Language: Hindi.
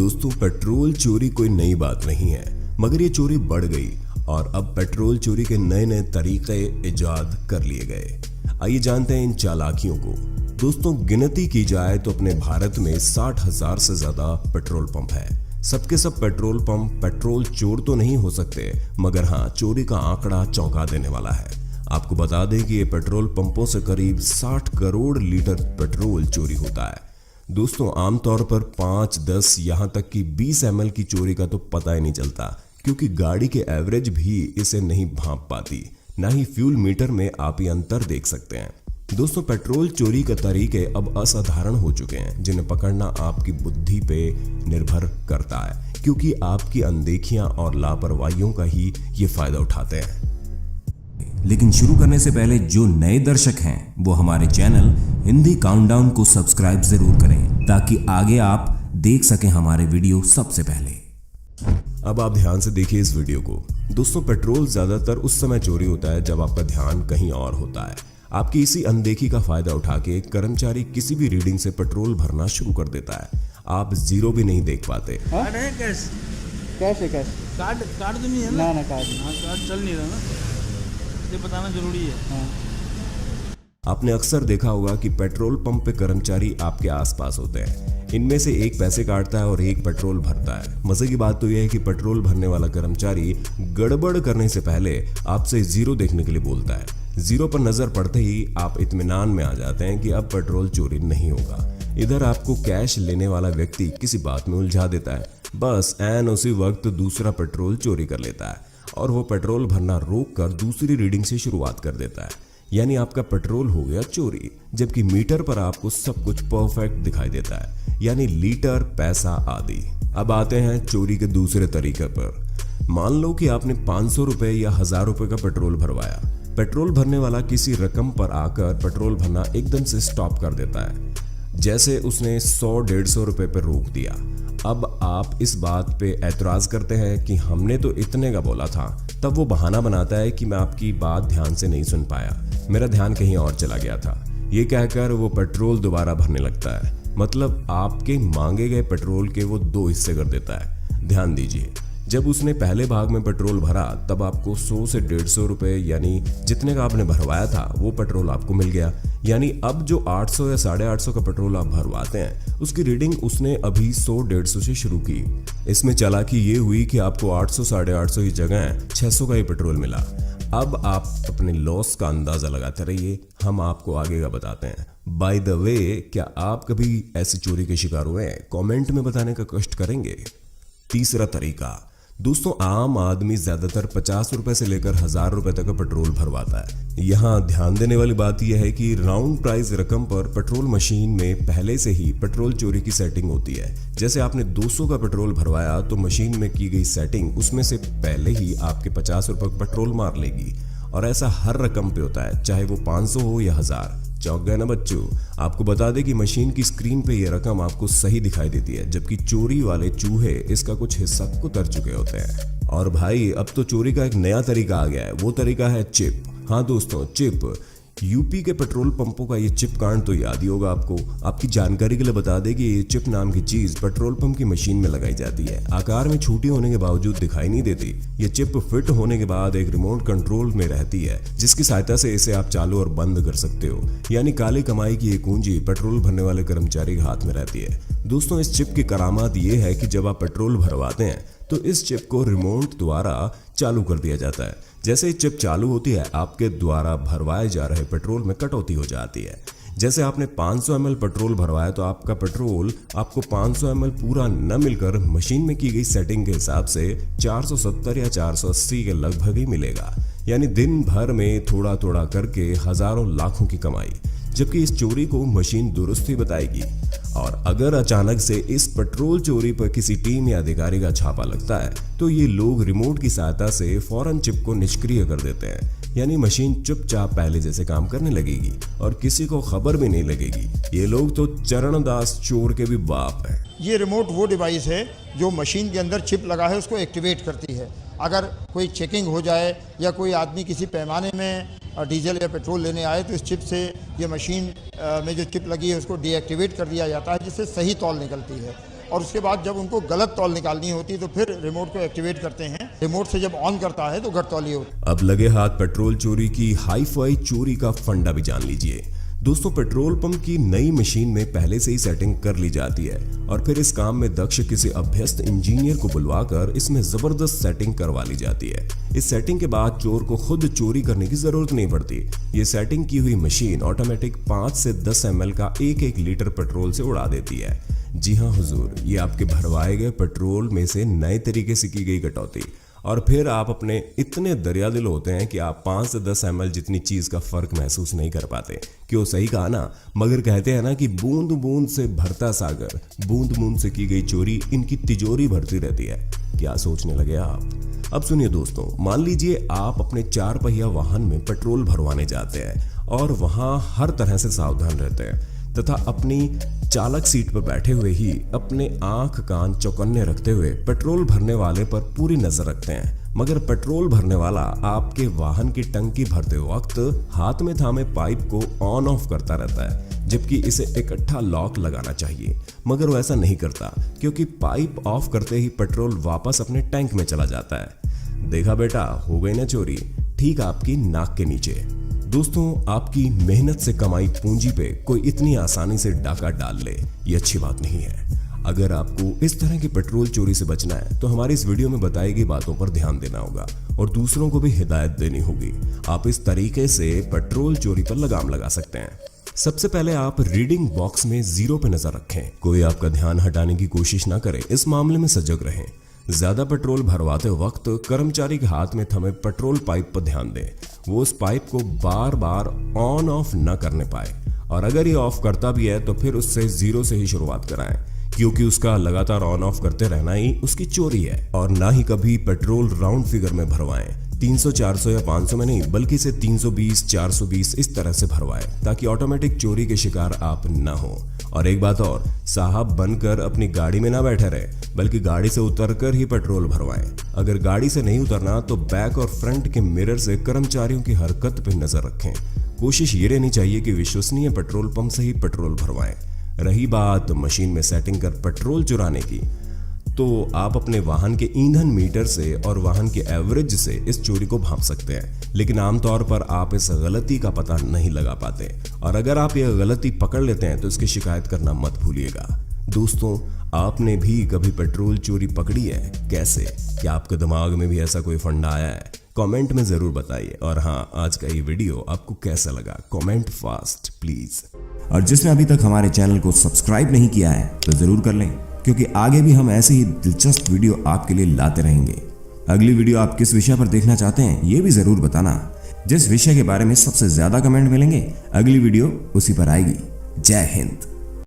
दोस्तों, पेट्रोल चोरी कोई नई बात नहीं है, मगर ये चोरी बढ़ गई और अब पेट्रोल चोरी के नए नए तरीके इजाद कर लिए गए। आइए जानते हैं इन चालाकियों को। दोस्तों, गिनती की जाए तो अपने भारत में 60,000 से ज्यादा पेट्रोल पंप है। सबके सब पेट्रोल पंप पेट्रोल चोर तो नहीं हो सकते, मगर हाँ, चोरी का आंकड़ा चौंका देने वाला है। आपको बता दें कि ये पेट्रोल पंपों से करीब 60 करोड़ लीटर पेट्रोल चोरी होता है। दोस्तों, आमतौर पर 5, 10 यहाँ तक कि 20 ml की चोरी का तो पता ही नहीं चलता, क्योंकि गाड़ी के एवरेज भी इसे नहीं भांप पाती। ना ही फ्यूल मीटर में आप ये अंतर देख सकते हैं। दोस्तों, पेट्रोल चोरी के तरीके अब असाधारण हो चुके हैं, जिन्हें पकड़ना आपकी बुद्धि पे निर्भर करता है, क्योंकि आपकी अनदेखियां और लापरवाहियों का ही ये फायदा उठाते हैं। लेकिन शुरू करने से पहले जो नए दर्शक हैं वो हमारे चैनल हिंदी काउंटडाउन को सब्सक्राइब जरूर करें, ताकि आगे आप देख सकें हमारे वीडियो सबसे पहले। अब आप ध्यान से देखिए इस वीडियो को। दोस्तों, पेट्रोल ज्यादातर उस समय चोरी होता है जब आपका ध्यान कहीं और होता है। आपकी इसी अनदेखी का फायदा उठा के कर्मचारी किसी भी रीडिंग से पेट्रोल भरना शुरू कर देता है। आप जीरो भी नहीं देख पाते। कार्ड है कैश? कैश है, कैश। कार्ड तो नहीं है ना? ना कार्ड नहीं। हाँ, कार्ड चल नहीं रहा ना, ये बताना जरूरी है। हाँ। आपने अक्सर देखा होगा कि पेट्रोल पंप पे कर्मचारी आपके आसपास होते हैं। इनमें से एक पैसे काटता है और एक पेट्रोल भरता है। मजे की बात तो यह है कि पेट्रोल भरने वाला कर्मचारी गड़बड़ करने से पहले आपसे जीरो देखने के लिए बोलता है। जीरो पर नजर पड़ते ही आप इत्मीनान में आ जाते हैं कि अब पेट्रोल चोरी नहीं होगा। इधर आपको कैश लेने वाला व्यक्ति किसी बात में उलझा देता है। बस ऐन उसी वक्त दूसरा पेट्रोल चोरी कर लेता है और वो पेट्रोल भरना रोक कर दूसरी रीडिंग से शुरुआत कर देता है। यानी आपका पेट्रोल हो गया चोरी, जबकि मीटर पर आपको सब कुछ परफेक्ट दिखाई देता है, यानी लीटर, पैसा आदि। अब आते हैं चोरी के दूसरे तरीके पर। मान लो कि आपने 500 रुपए या 1000 रुपए का पेट्रोल भरवाया। पेट्रोल भरने वाला किसी रकम पर आकर पेट्रोल भरना एकदम से स्टॉप कर देता है, जैसे उसने 100-150 रुपए पर रोक दिया। अब आप इस बात पे एतराज करते हैं कि हमने तो इतने का बोला था। तब वो बहाना बनाता है कि मैं आपकी बात ध्यान से नहीं सुन पाया, मेरा ध्यान कहीं और चला गया था। ये कहकर वो पेट्रोल दोबारा भरने लगता है। मतलब आपके मांगे गए पेट्रोल के वो 2 हिस्से कर देता है। ध्यान दीजिए, जब उसने पहले भाग में पेट्रोल भरा तब आपको 100 से 150 रुपए, यानी जितने का आपने भरवाया था वो पेट्रोल आपको मिल गया। यानी अब जो 800 या 850 का पेट्रोल आप भरवाते हैं, उसकी रीडिंग उसने अभी 100-150 से शुरू की। इसमें चालाकी ये हुई कि आपको 800-850 की जगह 600 का ही पेट्रोल मिला। अब आप अपने लॉस का अंदाजा लगाते रहिए, हम आपको आगे का बताते हैं। बाय द वे, क्या आप कभी ऐसी चोरी के शिकार हुए हैं? कमेंट में बताने का कष्ट करेंगे। तीसरा तरीका। दोस्तों, आम आदमी ज्यादातर 50 रुपए से लेकर 1000 रुपए तक का पेट्रोल भरवाता है। यहाँ ध्यान देने वाली बात यह है कि राउंड प्राइस रकम पर पेट्रोल मशीन में पहले से ही पेट्रोल चोरी की सेटिंग होती है। जैसे आपने 200 का पेट्रोल भरवाया तो मशीन में की गई सेटिंग उसमें से पहले ही आपके 50 रुपए पेट्रोल मार लेगी। और ऐसा हर रकम पे होता है, चाहे वो 500 हो या 1000। चौंक गए ना बच्चों? आपको बता दें कि मशीन की स्क्रीन पे ये रकम आपको सही दिखाई देती है, जबकि चोरी वाले चूहे इसका कुछ हिस्सा कुतर चुके होते हैं। और भाई, अब तो चोरी का एक नया तरीका आ गया है। वो तरीका है चिप। हाँ दोस्तों, चिप। यूपी के पेट्रोल पंपों का ये चिप कांड तो याद ही होगा आपको। आपकी जानकारी के लिए बता दें कि ये चिप नाम की चीज पेट्रोल पंप की मशीन में लगाई जाती है। आकार में छोटी होने के बावजूद दिखाई नहीं देती। ये चिप फिट होने के बाद एक रिमोट कंट्रोल में रहती है, जिसकी सहायता से इसे आप चालू और बंद कर सकते हो। यानी काली कमाई की ये कुंजी पेट्रोल भरने वाले कर्मचारी के हाथ में रहती है। दोस्तों, इस चिप की करामात ये है कि जब आप पेट्रोल भरवाते हैं तो इस चिप को रिमोट द्वारा चालू कर दिया जाता है। जैसे ही चिप चालू होती है, आपके द्वारा भरवाए जा रहे पेट्रोल में कटौती हो जाती है। जैसे आपने 500 ml पेट्रोल भरवाया तो आपका पेट्रोल आपको 500 ml पूरा न मिलकर मशीन में की गई सेटिंग के हिसाब से 470 या 480 के लगभग ही मिलेगा। यानी दिन भर में थोड़ा थोड़ा करके हजारों लाखों की कमाई। जबकि इस चोरी को मशीन दुरुस्त ही बताएगी। और अगर अचानक से इस पेट्रोल चोरी पर किसी टीम या अधिकारी का छापा लगता है तो ये लोग रिमोट की सहायता से फौरन चिप को निष्क्रिय कर देते हैं। यानी मशीन चुपचाप पहले जैसे काम करने लगेगी और किसी को खबर भी नहीं लगेगी। ये लोग तो चरणदास चोर के भी बाप हैं। ये रिमोट वो डिवाइस है जो मशीन के अंदर चिप लगा है उसको एक्टिवेट करती है। अगर कोई चेकिंग हो जाए या कोई आदमी किसी पैमाने में डीजल या पेट्रोल लेने आए तो इस चिप से ये मशीन में जो चिप लगी है उसको डीएक्टिवेट कर दिया जाता है, जिससे सही तौल निकलती है। और उसके बाद जब उनको गलत तौल निकालनी होती है तो फिर रिमोट को एक्टिवेट करते हैं। रिमोट से जब ऑन करता है तो घट तौली होती है। अब लगे हाथ पेट्रोल चोरी की हाई फाई चोरी का फंडा भी जान लीजिए। दोस्तों, पेट्रोल पंप की नई मशीन में पहले से ही सेटिंग कर ली जाती है और फिर इस काम में दक्ष किसी अभ्यस्त इंजीनियर को बुलवाकर इसमें जबरदस्त सेटिंग करवा ली जाती है। इस सेटिंग के बाद चोर को खुद चोरी करने की जरूरत नहीं पड़ती। ये सेटिंग की हुई मशीन ऑटोमेटिक 5 से 10 ml का 1-1 लीटर पेट्रोल से उड़ा देती है। जी हाँ हुजूर, ये आपके भरवाए गए पेट्रोल में से नए तरीके से की गई कटौती। और फिर आप अपने इतने दरियादिल होते हैं कि आप 5 से 10 ml जितनी चीज का फर्क महसूस नहीं कर पाते। क्यों, सही कहा ना। मगर कहते हैं ना कि बूंद बूंद से भरता सागर, बूंद बूंद से की गई चोरी इनकी तिजोरी भरती रहती है। क्या सोचने लगे आप? अब सुनिए दोस्तों, मान लीजिए आप अपने 4 पहिया वाहन में पेट्रोल भरवाने जाते हैं और वहां हर तरह से सावधान रहते हैं तथा अपनी चालक सीट पर बैठे हुए ही अपने आंख कान चौकन्ने रखते हुए पेट्रोल भरने वाले पर पूरी नजर रखते हैं। मगर पेट्रोल भरने वाला आपके वाहन की टंकी भरते वक्त हाथ में थामे पाइप को ऑन ऑफ करता रहता है, जबकि इसे इकट्ठा लॉक लगाना चाहिए। मगर वो ऐसा नहीं करता क्योंकि पाइप ऑफ करते ही पेट्रोल वापस अपने टैंक में चला जाता है। देखा बेटा, हो गई ना चोरी, ठीक आपकी नाक के नीचे। दोस्तों, आपकी मेहनत से कमाई पूंजी पे कोई इतनी आसानी से डाका डाल ले, ये अच्छी बात नहीं है। अगर आपको इस तरह की पेट्रोल चोरी से बचना है तो हमारी इस वीडियो में बताई गई बातों पर ध्यान देना होगा और दूसरों को भी हिदायत देनी होगी। आप इस तरीके से पेट्रोल चोरी पर लगाम लगा सकते हैं। सबसे पहले आप रीडिंग बॉक्स में 0 पे नजर रखें। कोई आपका ध्यान हटाने की कोशिश ना करे, इस मामले में सजग रहें। ज्यादा पेट्रोल भरवाते वक्त कर्मचारी के हाथ में थमे पेट्रोल पाइप पर ध्यान दें। वो उस पाइप को बार बार ऑन ऑफ न करने पाए, और अगर ये ऑफ करता भी है तो फिर उससे 0 से ही शुरुआत कराएं, क्योंकि उसका लगातार ऑन ऑफ करते रहना ही उसकी चोरी है। और ना ही कभी पेट्रोल राउंड फिगर में भरवाएं, 300, 400 या 500 में नहीं, बल्कि इसे 320, 420 इस तरह से भरवाएं ताकि ऑटोमेटिक चोरी के शिकार आप ना हो। और एक बात और, साहब बनकर अपनी गाड़ी में ना बैठे रहे, बल्कि गाड़ी से उतरकर ही पेट्रोल भरवाएं। अगर गाड़ी से नहीं उतरना तो बैक और फ्रंट के मिरर से कर्मचारियों की हरकत पर नजर रखें। कोशिश ये रहनी चाहिए कि विश्वसनीय पेट्रोल पंप से ही पेट्रोल भरवाएं। रही बात मशीन में सेटिंग कर पेट्रोल चुराने की, तो आप अपने वाहन के ईंधन मीटर से और वाहन के एवरेज से इस चोरी को भांप सकते हैं, लेकिन आमतौर पर आप इस गलती का पता नहीं लगा पाते। और अगर आप यह गलती पकड़ लेते हैं तो इसकी शिकायत करना मत भूलिएगा। दोस्तों, आपने भी कभी पेट्रोल चोरी पकड़ी है? कैसे? क्या आपके दिमाग में भी ऐसा कोई फंडा आया है? कमेंट में जरूर बताइए। और हाँ, आज का ये वीडियो आपको कैसा लगा? Comment fast please. और जिसने अभी तक हमारे चैनल को सब्सक्राइब नहीं किया है तो जरूर कर लें, क्योंकि आगे भी हम ऐसे ही दिलचस्प वीडियो आपके लिए लाते रहेंगे। अगली वीडियो आप किस विषय पर देखना चाहते हैं ये भी जरूर बताना। जिस विषय के बारे में सबसे ज्यादा कमेंट मिलेंगे, अगली वीडियो उसी पर आएगी। जय हिंद।